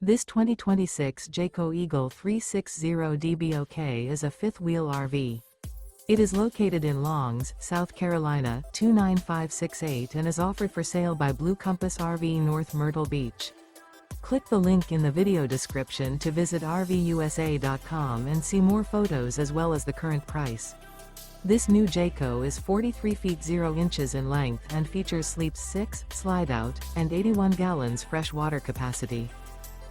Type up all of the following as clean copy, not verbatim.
This 2026 Jayco Eagle 360 DBOK is a fifth-wheel RV. It is located in Longs, South Carolina 29568 and is offered for sale by Blue Compass RV North Myrtle Beach. Click the link in the video description to visit RVUSA.com and see more photos as well as the current price. This new Jayco is 43 feet 0 inches in length and features sleeps 6, slide-out, and 81 gallons fresh water capacity.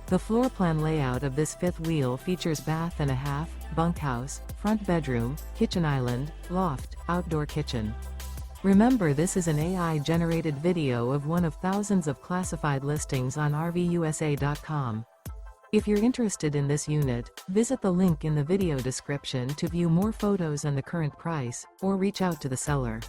The floor plan layout of this fifth wheel features bath and a half, bunkhouse, front bedroom, kitchen island, loft, outdoor kitchen. Remember, this is an AI-generated video of one of thousands of classified listings on RVUSA.com. If you're interested in this unit, visit the link in the video description to view more photos and the current price, or reach out to the seller.